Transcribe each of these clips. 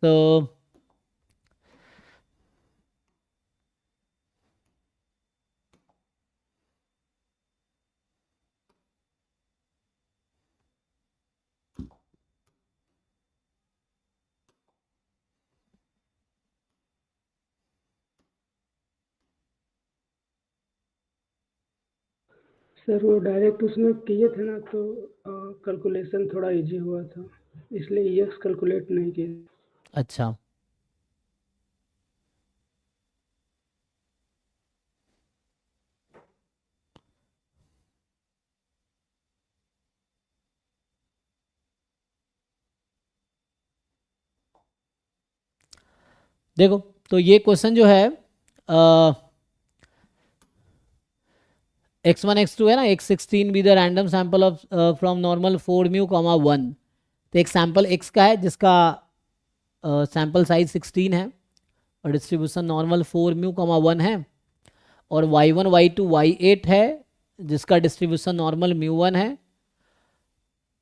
तो सर वो डायरेक्ट उसमें किए थे ना, तो कैलकुलेशन थोड़ा इजी हुआ था, इसलिए EX कैलकुलेट नहीं किए। अच्छा, देखो तो ये क्वेश्चन जो है x1 x2 है ना, x16 be the random sample of from normal 4 mu comma 1। तो एक सैंपल x का है जिसका सैंपल साइज 16 है और डिस्ट्रीब्यूशन नॉर्मल 4 म्यू कॉमा 1 है, और y1 y2 y8 है जिसका डिस्ट्रीब्यूशन नॉर्मल म्यू 1 है।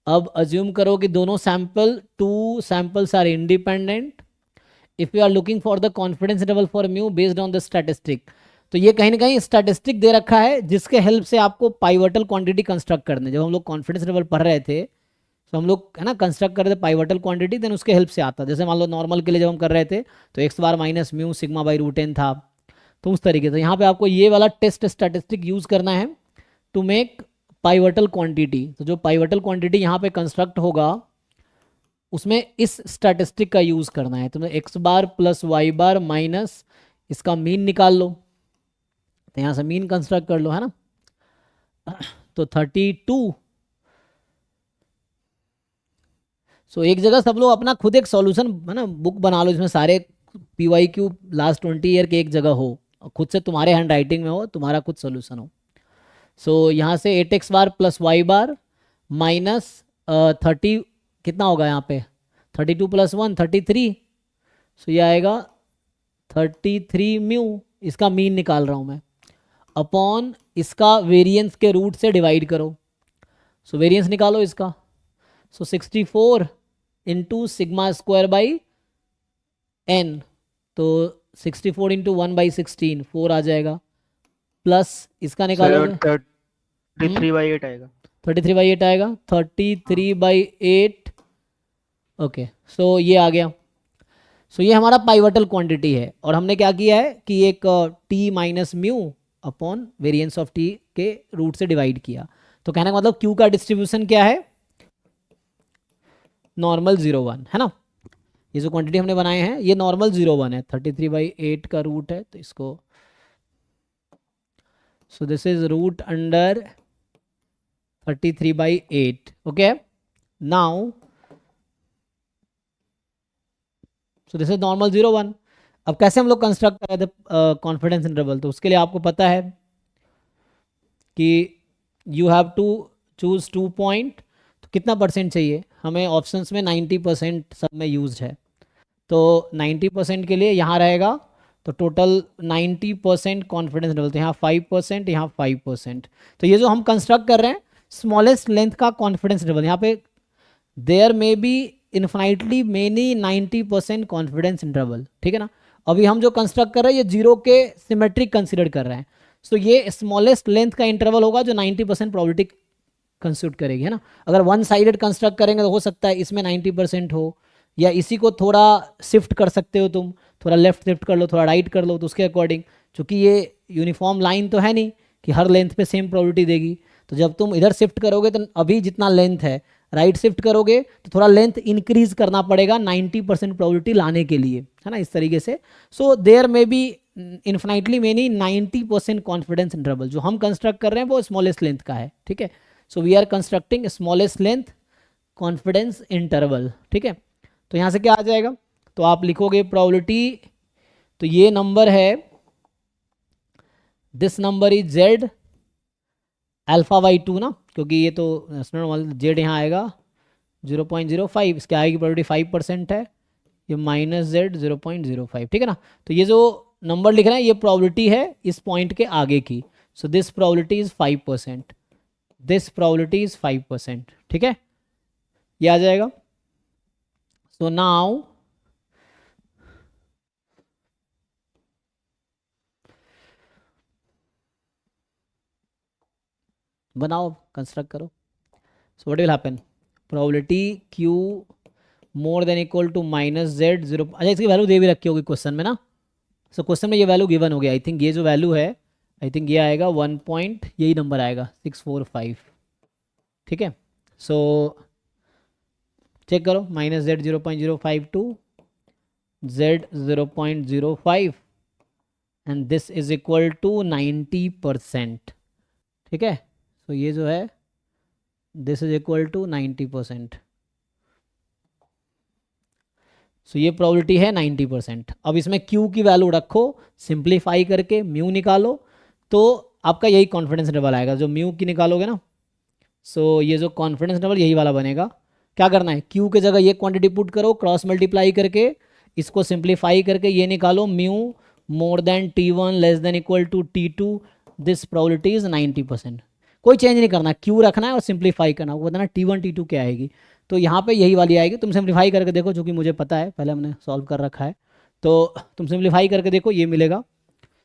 अब अज्यूम करो कि दोनों two samples are independent if you are looking for the confidence interval for mu based on the statistic. तो ये कहीं ना कहीं स्टैटिस्टिक दे रखा है जिसके हेल्प से आपको पाइवटल क्वांटिटी कंस्ट्रक्ट करने, जब हम लोग कॉन्फिडेंस इंटरवल पढ़ रहे थे तो हम लोग है ना कंस्ट्रक्ट कर रहे थे पाइवटल क्वांटिटी, देन उसके हेल्प से आता। जैसे मान लो नॉर्मल के लिए जब हम कर रहे थे तो X bar minus mu sigma by root N था, तो उस तरीके से यहाँ पे आपको ये वाला टेस्ट स्टैटिस्टिक यूज करना है टू मेक पाइवटल क्वांटिटी। तो जो पाइवटल क्वांटिटी यहाँ पे कंस्ट्रक्ट होगा उसमें इस स्टैटिस्टिक का यूज करना है। तो एक्स बार प्लस वाई बार माइनस इसका मीन निकाल लो, तो यहाँ से मीन कंस्ट्रक्ट कर लो, है ना। तो 32। सो एक जगह सब लोग अपना खुद एक सॉल्यूशन है ना बुक बना लो जिसमें सारे PYQ लास्ट 20 ईयर के एक जगह हो, और खुद से तुम्हारे हैंड राइटिंग में हो, तुम्हारा खुद सॉल्यूशन हो। सो यहाँ से 8x बार प्लस वाई बार माइनस 30 कितना होगा यहाँ पे 32 प्लस 1 33। सो ये आएगा 33 म्यू, इसका मीन निकाल रहा हूँ मैं, अपॉन इसका वेरिएंस के रूट से डिवाइड करो। सो वेरिएंस निकालो इसका। So 64 into sigma square by N, तो 64 इंटू 1/16 4 आ जाएगा, प्लस इसका सर निकालोगे 33/8 आएगा। 33/8 आएगा, 33/8। ओके, सो ये आ गया। सो ये हमारा पाइवटल क्वांटिटी है, और हमने क्या किया है कि एक T minus mu upon variance of T के रूट से डिवाइड किया। तो कहने का मतलब क्यू का डिस्ट्रीब्यूशन क्या है, नॉर्मल 0 1, है ना। ये जो क्वांटिटी हमने बनाए हैं ये नॉर्मल 0 1 है, 33/8 का रूट है, तो इसको so this is root under 33/8। Okay, now so this is normal 0 1। अब कैसे हम लोग कंस्ट्रक्ट कर रहे थे कॉन्फिडेंस इंटरवल, तो उसके लिए आपको पता है कि you have to choose 2 point. तो कितना परसेंट चाहिए हमें, ऑप्शंस में 90% सब में यूज है, तो 90% के लिए यहाँ रहेगा, तो टोटल 90% कॉन्फिडेंस इंटरवल, तो यहाँ 5%, यहाँ 5%। तो ये जो हम कंस्ट्रक्ट कर रहे हैं स्मॉलेस्ट लेंथ का कॉन्फिडेंस इंटरवल, यहाँ पे there may be infinitely many 90% confidence interval, ठीक है ना। अभी हम जो कंस्ट्रक्ट कर रहे हैं ये जीरो के सिमेट्रिक कंसिडर कर रहे हैं, तो ये स्मॉलेस्ट लेंथ का इंटरवल होगा जो 90% प्रोबेबिलिटी कंस्टिट्यूट करेगी, है ना। अगर वन साइडेड कंस्ट्रक्ट करेंगे तो हो सकता है इसमें 90% हो, या इसी को थोड़ा शिफ्ट कर सकते हो तुम, थोड़ा लेफ्ट शिफ्ट कर लो, थोड़ा राइट कर लो, तो उसके अकॉर्डिंग, क्योंकि ये यूनिफॉर्म लाइन तो है नहीं कि हर लेंथ पे सेम प्रोबेबिलिटी देगी। तो जब तुम इधर शिफ्ट करोगे तो अभी जितना लेंथ है राइट शिफ्ट करोगे तो थोड़ा लेंथ इंक्रीज करना पड़ेगा 90% प्रोबेबिलिटी लाने के लिए, है ना, इस तरीके से। So there may be infinitely many 90% confidence interval जो हम कंस्ट्रक्ट कर रहे हैं वो स्मॉलेस्ट लेंथ का है, ठीक है। So we are constructing smallest length confidence interval, ठीक है। तो यहाँ से क्या आ जाएगा, तो आप लिखोगे प्रोबेबिलिटी, तो ये नंबर है, this number is Z alpha by 2 ना, क्योंकि ये तो जेड यहाँ आएगा 0.05, इसके आगे की प्रोबेबिलिटी 5% है, ये माइनस जेड 0.05, ठीक है ना। तो ये जो नंबर लिख रहे हैं ये प्रोबेबिलिटी है इस पॉइंट के आगे की, so this probability is 5%, this probability is 5%, ठीक है, ये आ जाएगा। सो नाउ बनाओ, कंस्ट्रक्ट करो. So what will happen, probability q more than equal to minus Z zero. अच्छा, इसकी वैल्यू दे भी रखी होगी क्वेश्चन में ना. सो क्वेश्चन में ये वैल्यू गिवन हो गया. आई थिंक ये जो वैल्यू है, आई थिंक ये आएगा 1 पॉइंट, यही नंबर आएगा 645. ठीक है. सो चेक करो, minus Z 0.052, Z 0.05 and this is equal to 90%. ठीक है. सो ये जो है this is equal to 90%. So ये प्रोबेबिलिटी है 90%. अब इसमें Q की वैल्यू रखो, सिंप्लीफाई करके म्यू निकालो, तो आपका यही कॉन्फिडेंस इंटरवल आएगा जो म्यू की निकालोगे ना. सो ये जो कॉन्फिडेंस इंटरवल यही वाला बनेगा. क्या करना है, Q के जगह ये क्वांटिटी पुट करो, क्रॉस मल्टीप्लाई करके इसको सिंप्लीफाई करके ये निकालो, mu more than T1 less than equal to T2, this probability is 90%. कोई चेंज नहीं करना, Q रखना है और सिंप्लीफाई करना. वो बताना T1 T2 क्या आएगी. तो यहाँ पे यही वाली आएगी. तुम सिंप्लीफाई करके देखो, चूँकि मुझे पता है, पहले हमने सॉल्व कर रखा है. तो तुम सिंप्लीफाई करके देखो, ये मिलेगा.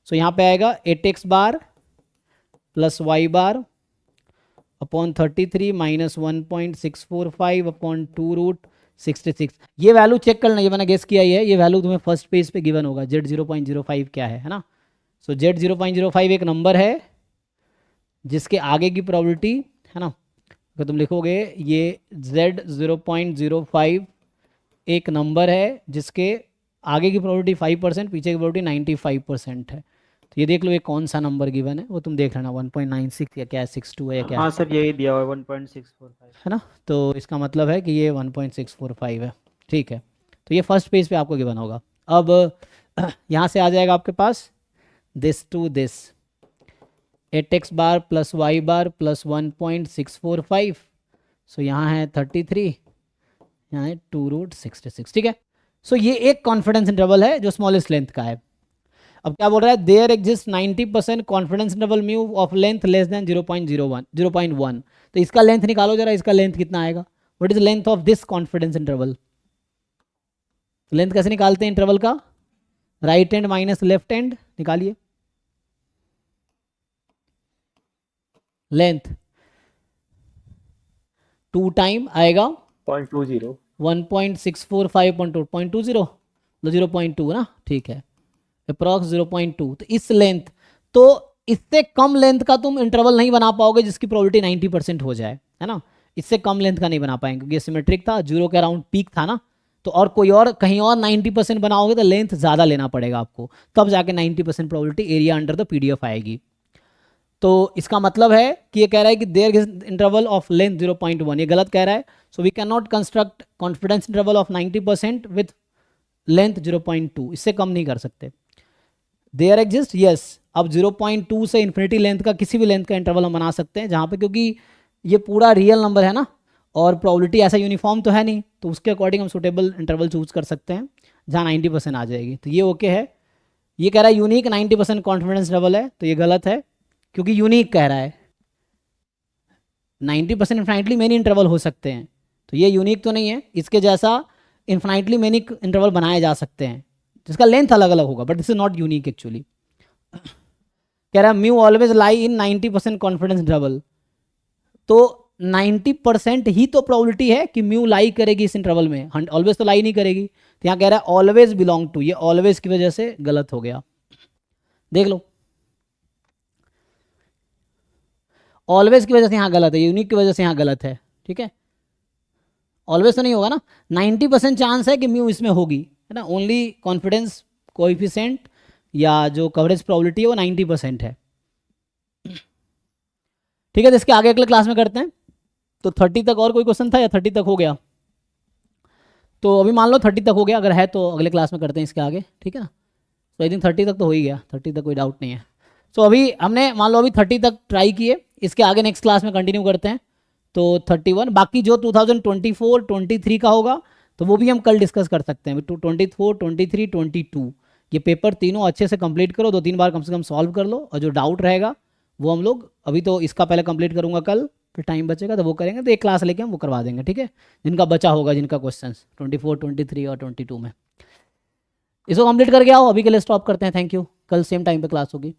सो यहाँ पे आएगा 8x bar plus Y bar upon 33 minus 1.645 upon 2√66. ये वैल्यू चेक करना, ये मैंने गेस किया ही है. ये वैल्यू तुम्हें फर्स्ट पेज पे गिवन होगा. z 0.05 क्या है ना. सो z 0.05 एक नंबर है जिसके आगे की प्रोबेबिलिटी है ना. अगर तुम लिखोगे ये z 0.05 एक नंबर है जिसके आगे की प्रोबेबिलिटी 5%, पीछे की प्रोबेबिलिटी 95% है. तो ये देख लो ये कौन सा नंबर गिवन है, वो तुम देख लेना. 1.96 या क्या है, 62 है या क्या. हाँ सर, यही दिया हुआ है 1.645 है ना. तो इसका मतलब है कि ये 1.645 है. ठीक है. तो ये फर्स्ट पेज पे आपको गिवन होगा. अब यहाँ से आ जाएगा आपके पास this to this, 8x bar plus Y bar plus 1.645. So यहाँ है 33, यहाँ है 2√66. ठीक है. सो ये एक कॉन्फिडेंस इंटरवल है जो स्मॉलेस्ट लेंथ का है. अब क्या बोल रहा है, there exist 90% confidence interval mu of length less than 0.1. तो इसका लेंथ निकालो जरा, इसका लेंथ कितना आएगा. What is length of this confidence interval. Length कैसे निकालते हैं इंटरवल का, right hand minus left hand निकालिए. लेंथ 2 टाइम आएगा 0.20 1.645.2 0.20 मतलब 0.2 ना. ठीक है, अप्रॉक्स 0.2. तो इस लेंथ, तो इससे कम लेंथ का तुम इंटरवल नहीं बना पाओगे जिसकी प्रोबेबिलिटी 90% हो जाए, है ना. इससे कम लेंथ का नहीं बना पाएंगे क्योंकि ये सिमेट्रिक था, 0 के अराउंड पीक था ना. तो और कोई और कहीं और 90% बनाओगे तो लेंथ ज़्यादा लेना पड़ेगा आपको, तब जाके 90% probability area under the PDF आएगी. तो इसका मतलब है कि ये कह रहा है कि there is interval of length 0.1. ये गलत कह रहा है. So we can not construct confidence interval of 90% with length 0.2. इससे कम नहीं कर सकते. There exist, yes. अब 0.2 से इन्फिनिटी लेंथ का किसी भी लेंथ का इंटरवल हम बना सकते हैं जहाँ पे, क्योंकि ये पूरा रियल नंबर है ना और प्रोबेबिलिटी ऐसा यूनिफॉर्म तो है नहीं, तो उसके अकॉर्डिंग हम सुटेबल इंटरवल चूज कर सकते हैं जहाँ 90% आ जाएगी. तो ये ओके है. ये कह रहा है यूनिक 90% कॉन्फिडेंस इंटरवल है, तो ये गलत है क्योंकि यूनिक कह रहा है. 90% इन्फाइनटली मेनी इंटरवल हो सकते हैं, तो ये यूनिक तो नहीं है. इसके जैसा इन्फाइनटली मेनी इंटरवल बनाए जा सकते हैं जिसका लेंथ अलग अलग होगा, but this is not unique actually. कह रहा है म्यू ऑलवेज लाई इन 90% कॉन्फिडेंस इंटरवल. तो 90% ही तो प्रोबेबिलिटी है कि म्यू लाई करेगी इस इंटरवल में, ऑलवेज तो लाई नहीं करेगी. तो यहाँ कह रहा है ऑलवेज बिलोंग टू, ये ऑलवेज की वजह से गलत हो गया. देख लो, ऑलवेज की वजह से यहाँ गलत है, यूनिक की वजह से यहाँ गलत है. ठीक है, ऑलवेज तो नहीं होगा ना. 90% चांस है कि म्यू इसमें होगी, है ना. ओनली कॉन्फिडेंस कोएफिशिएंट या जो कवरेज प्रोबेबिलिटी है वो 90% है. ठीक है, तो इसके आगे अगले क्लास में करते हैं. तो 30 तक और कोई क्वेश्चन था या 30 तक हो गया. तो अभी मान लो 30 तक हो गया, अगर है तो अगले क्लास में करते हैं इसके आगे. ठीक है ना. तो आई थिंक 30 तक तो हो ही गया, 30 तक कोई डाउट नहीं है. सो अभी हमने मान लो अभी 30 तक ट्राई किए, इसके आगे नेक्स्ट क्लास में कंटिन्यू करते हैं. तो 31 बाकी जो 2024 23 का होगा तो वो भी हम कल डिस्कस कर सकते हैं. 24 23 22 ये पेपर तीनों अच्छे से कंप्लीट करो, 2-3 बार कम से कम सॉल्व कर लो, और जो डाउट रहेगा वो हम लोग अभी तो इसका पहले कंप्लीट करूंगा, कल फिर टाइम बचेगा तो वो करेंगे. तो एक क्लास लेके हम वो करवा देंगे. ठीक है, जिनका बचा होगा, जिनका क्वेश्चन 24 23 और 22 में, इसको कंप्लीट करके आओ. अभी के लिए स्टॉप करते हैं. Thank you. कल सेम टाइम पे क्लास होगी.